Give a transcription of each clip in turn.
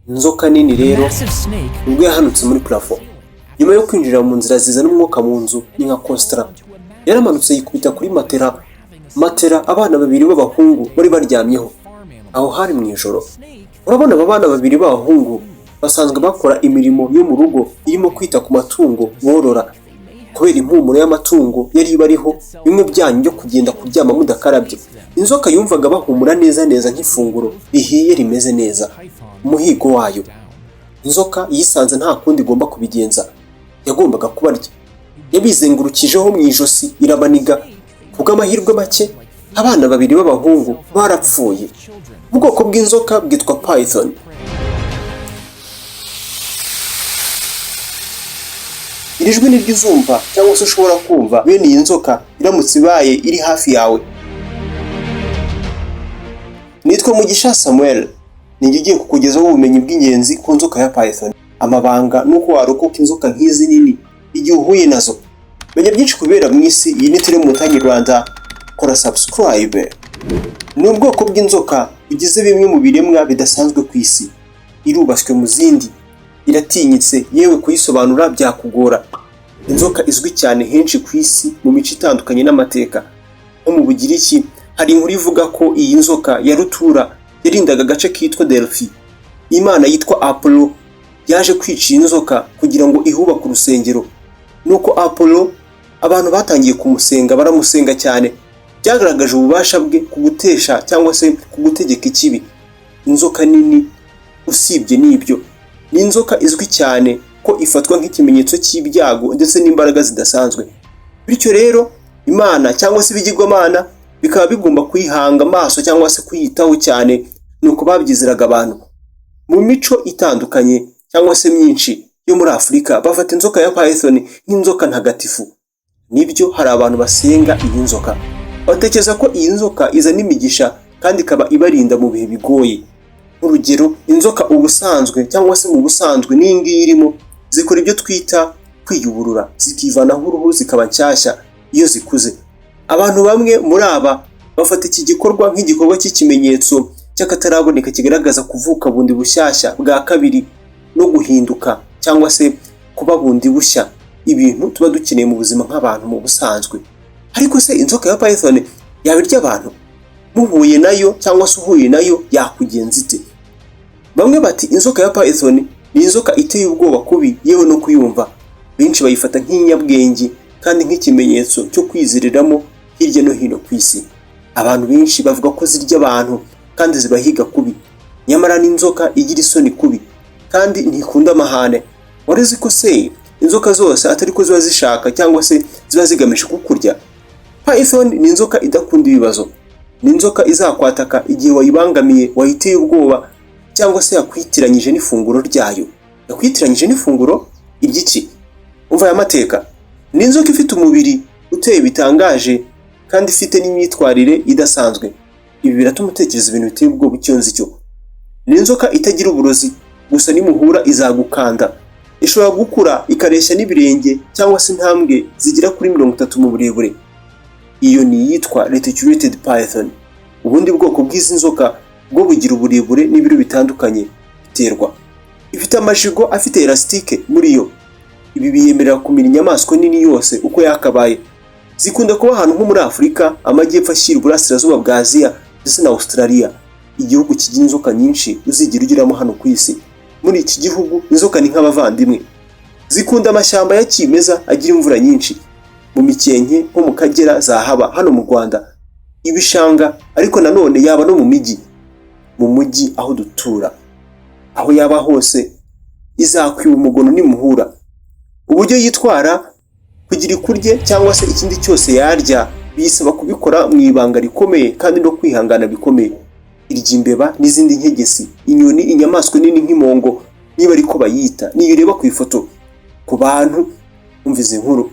Inzoka nini rero ubwo yahanutse muri plafo nyuma yo kwinjira mu nzira zizana umwuka mu nzu ni nka kositara yaramanutse yikubita kuri matera abana babiri b'abahungu bari baryamyeho aho hari mu ijoro. Urabona aba bana babiri b'abahungu basanzwe bakora imirimo yo mu rugo irimo kwita ku matungo borora. Kubera impumuro y'amatungo yari ibariho bimwe byanyu byo kugenda kuryama mudakarabye, inzoka yumvaga bahumura neza nk'ifunguro rihiye rimeze neza. Umuhigo wayo inzoka yisanze nta kundi igomba kubigenza, yagombaga kubarya. Yabizengurukijeho mu ijosi irabaniga. Kubw'amahirwe make abana babiri b'abahungu barapfuye. Ubwoko bw'inzoka bwitwa python. Iri jwi ni ry'uzumva cyangwa se ushobora kumva bene iyi nzoka iramutse ibaye iri hafi yawe. Nitwa Mugisha Samuel, ninjye ugiye kukugezaho ubumenyi bw'ingenzi ku nzoka ya python, amabanga nuko warokoka inzoka nk'izi nini igihe uhuye nazo. Menya byinshi kubera mu isi. Iyi ni Tele Montagne Rwanda, kora subscribe. Ni ubwoko bw'inzoka bigize bimwe mu biremwa bidasanzwe ku isi. Irubashywe mu zindi, iratinyitse, yewe kuyisobanura byakugora. Inzoka izwi cyane henshi ku isi mu mico itandukanye n'amateka. Nko mu Bugiriki hari inkuru ivuga ko iyi nzoka ya rutura yarindaga agace kitwa Delphi. Imana yitwa Apollo yaje kwica inzoka kugira ngo ihubake urusengero. Nuko Apollo abantu batangiye kumusenga, baramusenga cyane. Byagaragaje ububasha bwe kugutesha cyangwa se kugutegeka ikibi. Inzoka nini usibye n'ibyo ni inzoka izwi cyane ko ifatwa nk'ikimenyetso cy'ibyago ndetse n'imbaraga zidasanzwe. Bityo rero Imana cyangwa se ibigirwamana bikaba bigomba kuyihanga amaso cyangwa se kuyitaho cyane. Nuko babyizeraga abantu. Mu mico itandukanye cyangwa se myinshi yo muri Afurika bafata inzoka ya python nk'inzoka ntagatifu. Nibyo hari abantu basenga iyi nzoka, batekereza ko iyi nzoka izana imigisha kandi ikaba ibarinda mu bihe bigoye. Urugero, inzoka ubusanzwe cyangwa se mu busanzwe n'ingiyi irimo zikora ibyo twita kwiyuburura, zikivanaho uruhu zikaba nshyashya iyo zikuze. Abantu bamwe muri aba bafata iki gikorwa nk'igikorwa cy'ikimenyetso cy'akataraboneka kigaragaza kuvuka bundi bushyashya bwa kabiri no guhinduka cyangwa se kuba bundi bushya, ibintu tuba dukeneye mu buzima nk'abantu mu busanzwe. Ariko se inzoka ya python yabirya abantu? Muhuye nayo cyangwa se uhuye nayo yakugenza ite? Bamwe bati inzoka ya python ni inzoka iteye ubwoba kubi yewe no kuyumva. Benshi bayifata nk'inyabwenge kandi nk'ikimenyetso cyo kwiziriramo hirya no hino ku isi. Abantu benshi bavuga ko zirya abantu kandi zibahiga kubi. Nyamara n'inzoka igira isoni kubi kandi ntikunda amahane. Warizi ko se inzoka zose atari ko ziba zishaka cyangwa se ziba zigamije kukurya? Python ni inzoka idakunda ibibazo. Ni inzoka izakwataka igihe wayibangamiye, wayiteye ubwoba cyangwa se yakwitiranyije n'ifunguro ryayo. Yakwitiranyije n'ifunguro iby'iki? Umva aya mateka. Ni inzoka ifite umubiri uteye bitangaje kandi ifite n'imyitwarire idasanzwe. Ibi biratuma utekereza ibintu biteye ubwoba icyo nzi cyo. Ni inzoka itagira uburozi, gusa nimuhura izagukanda. Ishobora gukura ikareshya n'ibirenge cyangwa se intambwe zigera kuri 30 mu burebure. Iyo ni iyitwa reticulated python. Ubundi bwoko bw'izi nzoka bwo bugira uburebure n'ibiro bitandukanye biterwa. Ifite amajigo afite elastike muri yo. Ibi biyemerera kumira inyamaswa nini yose uko yakabaye. Zikunda kuba ahantu nko muri Afurika, amajyepfo ashyira uburasirazuba bwa Aziya ndetse na Australia. Igihugu kigira inzoka nyinshi uzigira ugiramo hano ku isi. Muri iki gihugu inzoka ni nk'abavandimwe. Zikunda amashyamba ya kimeza agira imvura nyinshi. Mu mikenke nko mu Kagera zahaba hano mu Rwanda, ibishanga, ariko nanone yaba no mu mujyi. Mu mujyi aho dutura, aho yaba hose izakwiba umugono nimuhura. Uburyo yitwara kugira ikurye cyangwa se ikindi cyose yarya bisaba kubikora mu ibanga rikomeye kandi no kwihangana bikomeye. Irya imbeba n'izindi nkegesi, inyoni, inyamaswa nini nk'impongo niba ariko bayita, niyo ureba ku ifoto. Ku bantu umvize inkuru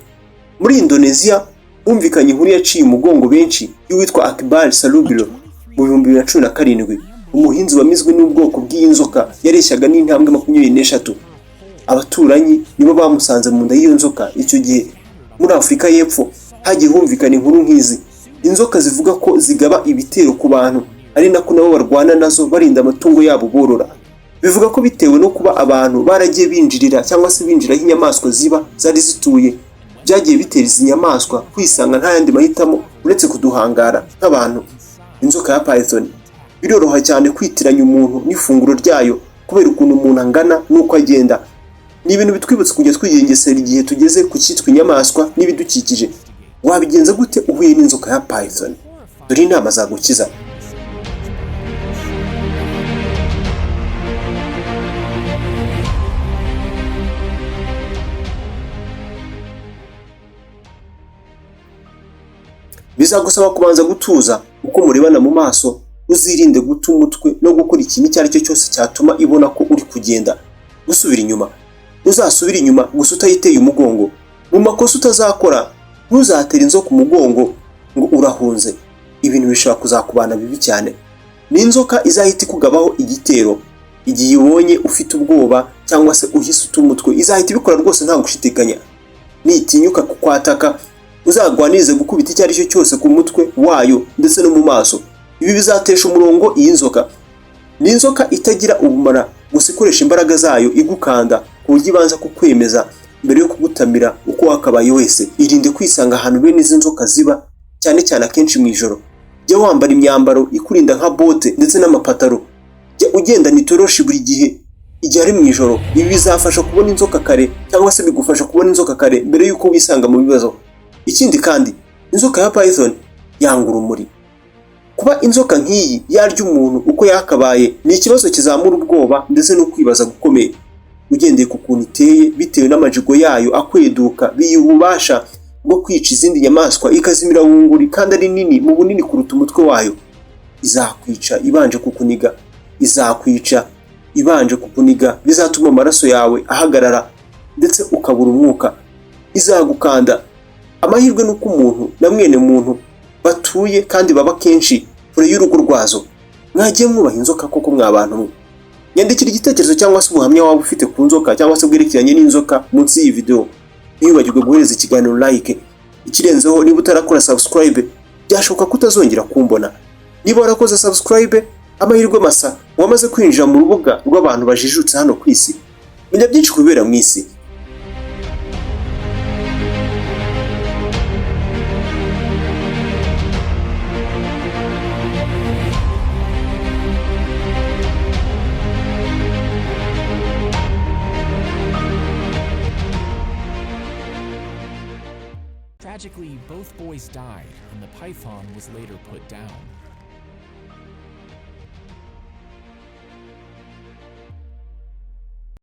muri Indonesia humvikanye inkuru yaciye umugongo benshi y'uwitwa Akbar Salubiro mu 2017. Umuhinzi wamizwe n'ubwoko bw'inzoka yareshyaga n'intambwe 23. Abaturanyi nibo bamusanze mu nda y'iyo nzoka. Icyo gihe muri Afurika y'Epfo hagiye humvikana inkuru nk'izi. Inzoka zivuga ko zigaba ibitero ku bantu, ari nako nabo barwana nazo barinda amatungo yabo borora. Bivuga ko bitewe no kuba abantu baragiye binjirira cyangwa se binjira aho inyamaswa ziba zari zituye, byagiye bitera izi nyamaswa kwisanga nta yandi mahitamo uretse kuduhangara nk'abantu. Inzoka ya python biroroha cyane kwitiranya umuntu n'ifunguro ryayo kubera ukuntu umuntu angana n'uko agenda. Ni ibintu bitwibutsa kujya twigengesera igihe tugeze ku cyitwa inyamaswa n'ibidukikije. Wabigenza gute uhuye n'inzoka ya python? Dore inama zagukiza. Bizagusaba kubanza gutuza uko murebana mu maso, uzirinde guta umutwe no gukora ikintu icyo ari cyo cyose cyatuma ibona ko uri kugenda. Gusubira inyuma, uzasubira inyuma gusa utayiteye umugongo. Mu makosa utazakora, ntuzatera inzoka umugongo ngo urahunze. Ibintu bishobora kuzakubana bibi cyane. Ni inzoka izahita ikugabaho igitero igihe ibonye ufite ubwoba cyangwa se uhise uta umutwe. Izahita ibikora rwose nta gushidikanya. Nitinyuka kukwataka, uzagwanirize gukubita icyo ari cyo cyose ku mutwe wayo ndetse no mu maso. Ibi bizatesha umurongo iyi nzoka. Ni inzoka itagira ubumara, gusa ikoresha imbaraga zayo igukanda ku buryo ibanza kukwemeza mbere yo kugutamira uko wakabaye wese. Irinde kwisanga ahantu bene izi nzoka ziba, cyane cyane akenshi mu ijoro. Jya wambara imyambaro ikurinda nka bote ndetse n'amapataro. Jya ugendana itoroshi buri gihe igihe ari mu ijoro. Ibi bizafasha kubona inzoka kare, cyangwa se bigufasha kubona inzoka kare mbere y'uko wisanga mu bibazo. Ikindi kandi, inzoka ya python yanga urumuri. Kuba inzoka nk'iyi yarya umuntu uko yakabaye ni ikibazo kizamura ubwoba ndetse no kwibaza gukomeye. Ugendeye ku kuntu iteye bitewe n'amajigo yayo akweduka, biyiha ububasha bwo kwica izindi nyamaswa ikazimira bunguri kandi ari nini mu bunini kuruta umutwe wayo. Izakwica ibanje kukuniga, izakwica ibanje kukuniga, bizatuma amaraso yawe ahagarara ndetse ukabura umwuka. Izagukanda. Amahirwe nuko umuntu na mwene muntu batuye kandi baba kenshi kure y'urugo rwazo. Mwagiye mwubaha inzoka koko mwabantu mwe? Nyandikira igitekerezo cyangwa se ubuhamya waba ufite ku nzoka cyangwa se bwerekeranye n'inzoka munsi y'iyi video. Ntibibagirwe guhereza ikiganiro like. Ikirenzeho, niba utarakora subscribe, byashoboka kutazongera kumbona. Niba warakoze subscribe, amahirwe masa wamaze kwinjira mu rubuga rw'abantu bajijutse hano ku isi. Menya byinshi kubera mu isi. Tragically, both boys died, and the python was later put down.